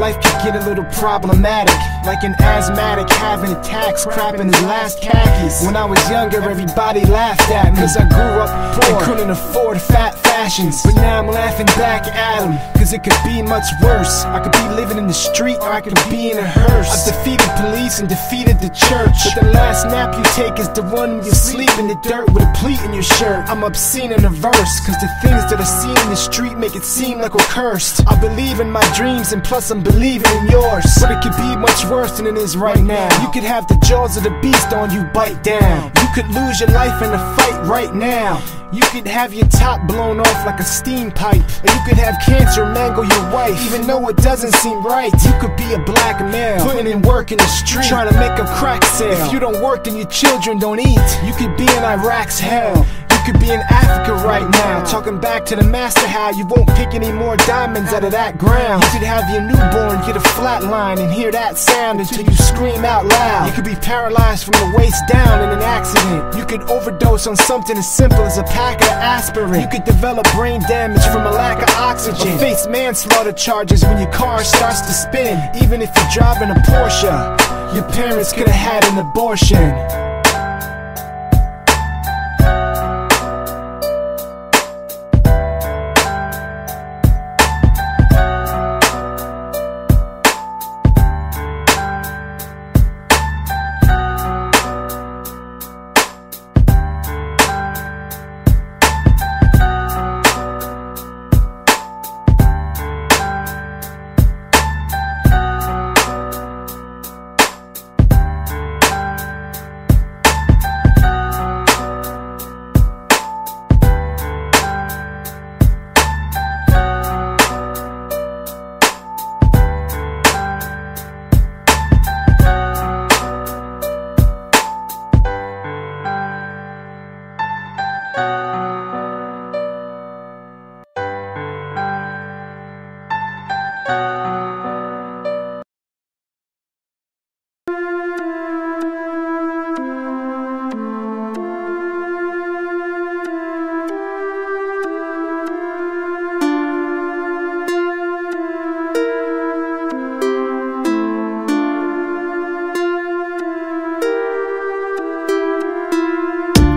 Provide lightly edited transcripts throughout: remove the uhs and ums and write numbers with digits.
life could get a little problematic, like an asthmatic having attacks, crapping his last khakis. When I was younger, everybody laughed at me, cause I grew up poor and couldn't afford fat fashions. But now I'm laughing back at them, cause it could be much worse. I could be living in the street, or I could be in a hearse. I've defeated police and defeated the church, but the last nap you take is the one when you sleep in the dirt with a pleat in your shirt. I'm obscene in a verse, cause the things that I see in the street make it seem like we're cursed. I believe in my dreams, and plus I'm believing in yours. But it could be much worse than it is right now. You could have the jaws of the beast on you, bite down. You could lose your life in a fight right now. You could have your top blown off like a steam pipe, or you could have cancer mangle your wife, even though it doesn't seem right. You could be a black male putting in work in the street, trying to make a crack sale. If you don't work, then your children don't eat. You could be in Iraq's hell. You could be in Africa right now, talking back to the master how you won't pick any more diamonds out of that ground. You could have your newborn get a flat line and hear that sound until you scream out loud. You could be paralyzed from the waist down in an accident. You could overdose on something as simple as a pack of aspirin. You could develop brain damage from a lack of oxygen, or face manslaughter charges when your car starts to spin. Even if you're driving a Porsche, your parents could have had an abortion.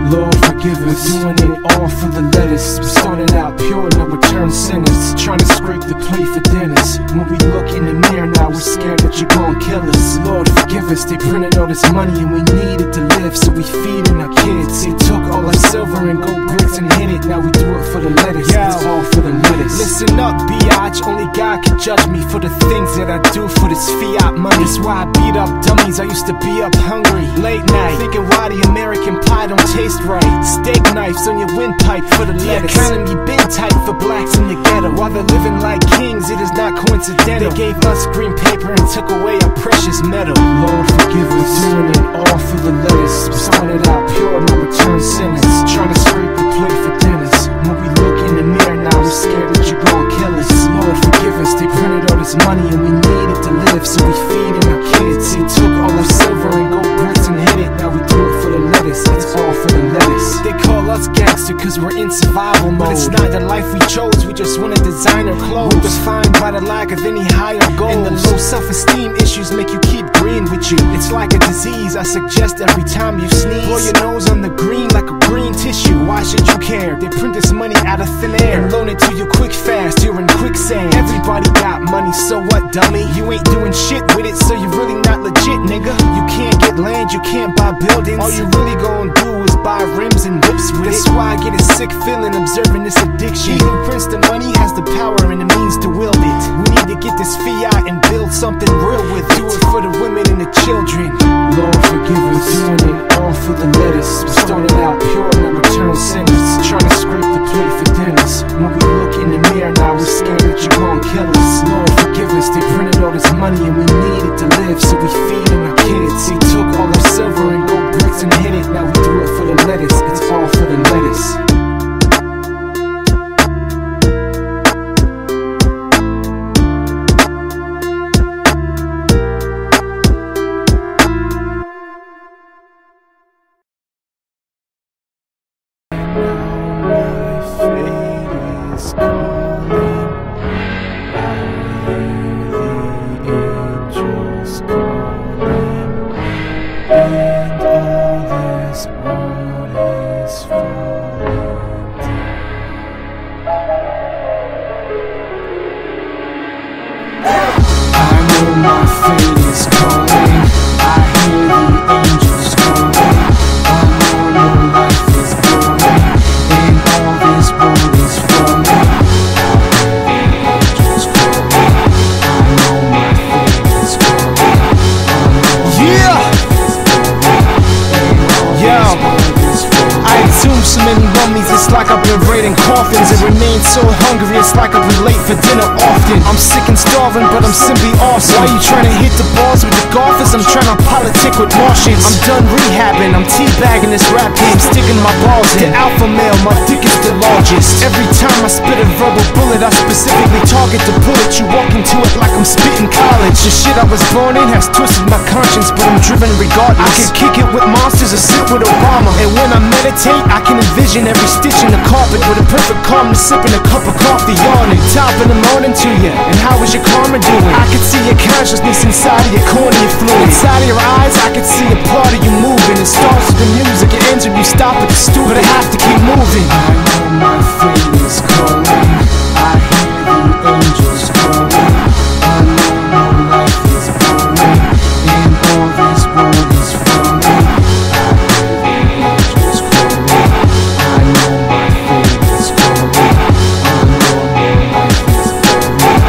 Lord, forgive us, doing it all for the lettuce. We started out pure, now we're turned sinners, trying to scrape the plate for dinners. When we look in the mirror now, we're scared that you're gonna kill us. Lord, forgive us, they printed all this money and we needed to live, so we feeding our kids. They took all our silver and gold bricks and hid it, now we do it for the lettuce. It's all for the lettuce. Listen up, biatch, only God can judge me for the things that I do for this fiat money. That's why I beat up dummies, I used to be up hungry late night, thinking why the American pie don't taste right. Steak knives on your windpipe for the lettuce. The economy been tight for blacks in the ghetto. While they're living like kings, it is not coincidental. They gave us green paper and took away our precious metal. Lord, forgive us, doing it all for the lettuce. We started out pure, now we're turned sinners, trying to scrape the plate for dinners. When we look in the mirror now, we're scared that you're gonna kill us. Lord, forgive us, they printed all this money and we needed to live, so we feeding our kids. They took all our silver and gold bricks and hid it, now we do it for the lettuce. It's all for the lettuce. They call us gangster cause we're in survival mode, but it's not the life we chose, we just wanted designer clothes. We're defined by the lack of any higher goals, and the low self-esteem issues make you keep green with you. It's like a disease, I suggest every time you sneeze, blow your nose on the green like a green tissue. Why should you care? They print this money out of thin air and loan it to you quick fast, you're in quicksand. Everybody got money, so what, dummy? You ain't doing shit with it, so you're really not legit, nigga. You can't get land, you can't buy buildings. All you really gonna do is buy rims and whips with it. That's why I get a sick feeling observing this addiction. He who prints the money has the power and the means to wield it. We need to get this fiat and build something real with it. Do it for the women and the children. Lord, forgive us, doing it all for the lettuce. We started out pure, now we're turned sinners, trying to scrape the plate for dinners. When we look in the mirror now, we're scared that you're gonna kill us. Lord, forgive us, they printed all this money and we needed to live, so we feeding our kids. They took all our silver and gold bricks and hid it, now we do it for the lettuce. It's all for the lettuce. I know my fate is calling. I hear the angels calling. I know your life is boring, and all this world is falling. I hear the angels calling. I know my fate is calling. I know yeah. my life is boring, and all this world is falling. I exhumed so many mummies, it's like I've been raiding coffins. And remain so hungry, it's like I've been late for dinner often. I'm sick and starving, but I'm simply awesome. Why you trying to hit the balls with the golfers? I'm trying to politic with Martians. I'm done rehabbing, I'm teabagging this rap game, sticking my balls in. The alpha male, my dick is the largest. Every time I spit a verbal bullet, I specifically target the bullet. You walk into it like I'm spitting college. The shit I was born in has twisted my conscience, but I'm driven regardless. I can kick it with monsters or sit with Obama. And when I meditate, I can envision every stitch in the carpet with a perfect calmness, sipping a cup of coffee, yawning. Top of the morning to you, and how is your karma doing? I can see your consciousness inside of your cornea fluid. Inside of your eyes, I can see a part of you moving. It starts with the music, it ends when you stop at the stool. But I have to keep moving. I know my fate is calling. I hear the angels calling. I know your life is boring, and all this world is falling. I hear the angels calling. I know my fate is calling. I know your life is boring,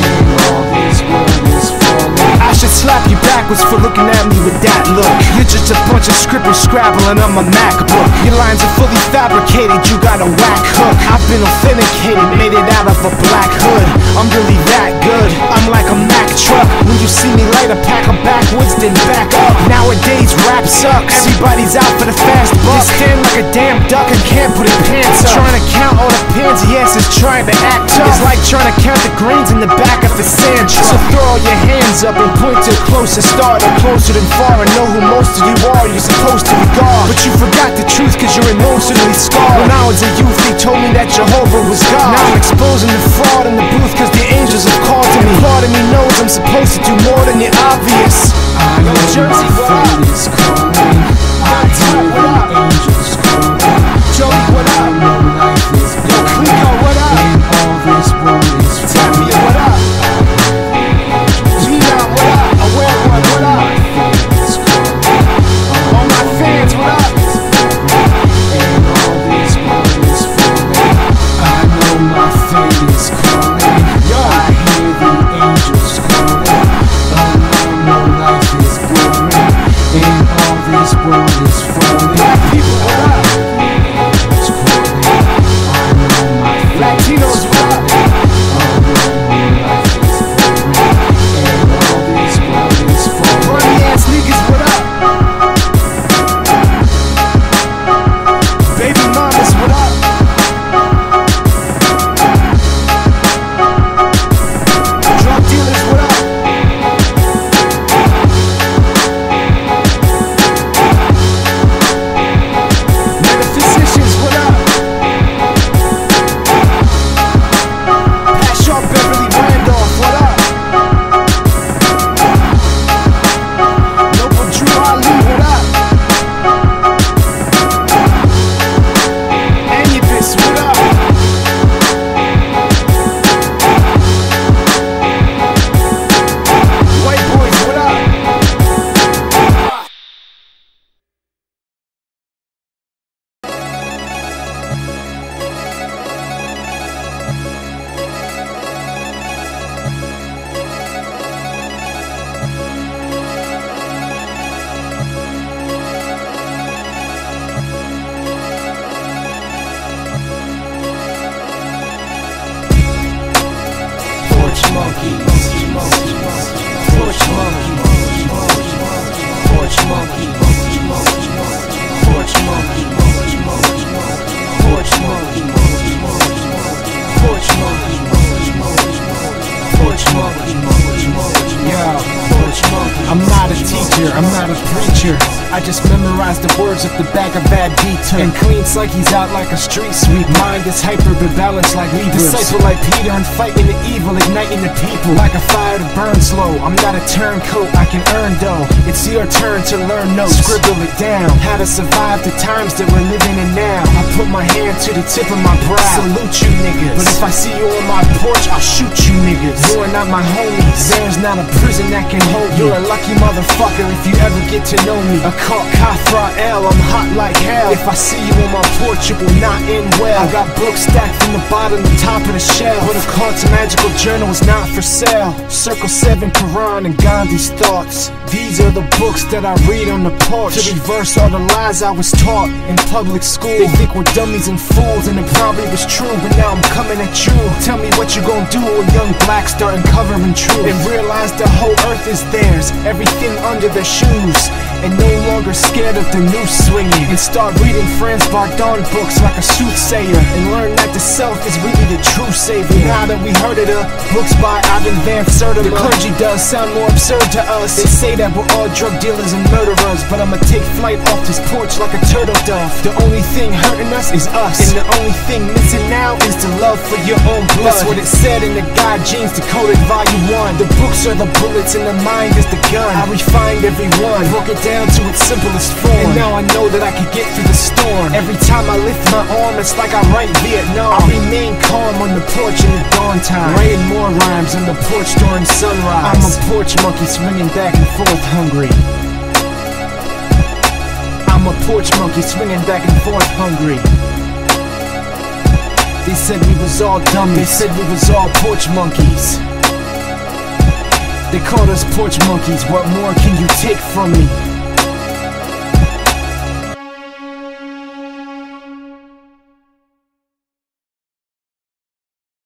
and all this world is falling. I should slap you backwards for looking at me with that look. You're just a bunch of scribble scrabbling on my MacBook. Your lines are fully fabricated, you got a whack hook. I've been authenticated, made it out of a black hood. I'm really that good, I'm like a Mack truck. When you see me light a pack, I'm backwards, then back up. Nowadays rap sucks, everybody's out for the fast buck. You stand like a damn duck and can't put your pants up. Trying to count all the pansy asses trying to act tough. It's like trying to count the grains in the back of a sand truck. So throw all your hands up and point to a closer star, or closer than far, and know who most of you are. You're supposed to regard, but you forgot the truth cause you're emotionally scarred. When I was a youth, they told me that Jehovah was God. Now I'm exposing the fraud in the booth cause the angels have called to me. Part of me knows I'm supposed to do more than the obvious. I know Jersey, my what up? fate is calling. I hear the angels calling. Joey, what I up? know life is boring, Clico, what up? and all this world is Tappy, falling. what up? I hear the angels Gina, what up? I wear one, what up? my fate is calling. All my fans, what up? And all this world is falling. I know my fate is calling. I hear the angels calling. I know life is boring, and all this world is falling. Black people, what I up? hear the angels calling. I know my fate Latinos, is what up? calling. I know life is boring, and all this world is falling. Runny ass niggas, what up? Baby mamas, what up? Drug dealers, what up? Metaphysicians, what up? Pat Sharp, Beverly Randolph, what up? Noble Drew Ali, what up? Anubis, what up? White boys, what up? Porch monkeys, porch monkeys, porch monkeys, porch monkeys, porch monkeys, porch monkeys, porch monkeys. Yo, Porch monkeys. I'm not a teacher, I'm not a preacher. I just memorized the words at the back of that beat. And clean psyche's out like a street sweep. Mind is hyper but balanced like Libras. Disciple like Peter and fighting the evil, igniting the people like a fire to burn slow. I'm not a turncoat, I can earn dough. It's your turn to learn notes, scribble it down. How to survive the times that we're living in now. I put my hand to the tip of my brow, salute you niggas. But if I see you on my porch, I'll shoot you niggas. You are not my homies, there's not a prison that can hold me. You're a lucky motherfucker if you ever get to know me. Akult Rap, I'm hot like hell. If I see you on my porch, it will not end well. I got books stacked from the bottom to top of the shelf. But Akult's magical journal is not for sale. Circle 7, Quran and Gandhi's thoughts. These are the books that I read on the porch to reverse all the lies I was taught in public school. They think we're dummies and fools, and it probably was true. But now I'm coming at you. Tell me what you gon' do when young blacks start uncovering truth and realize the whole earth is theirs, everything under their shoes, and no longer scared of the noose swinging. And start reading Franz Bardon books like a soothsayer, and learn that the self is really the true savior. Now that we heard of the books by Ivan Van Sertima, the clergy does sound more absurd to us. They say that we're all drug dealers and murderers, but I'ma take flight off this porch like a turtle dove. The only thing hurting us is us, and the only thing missing now is the love for your own blood. That's what it said in the God Genes Decoded Volume 1. The books are the bullets and the mind is the gun. I refined every one, broke it down to its simplest form, and now I know that I can get through the storm. Every time I lift my arm, it's like I write Vietnam. I remain calm on the porch in the dawn time, writing more rhymes on the porch during sunrise. I'm a porch monkey swinging back and forth hungry. I'm a porch monkey swinging back and forth hungry. They said we was all dummies, they said we was all porch monkeys. They called us porch monkeys, what more can you take from me?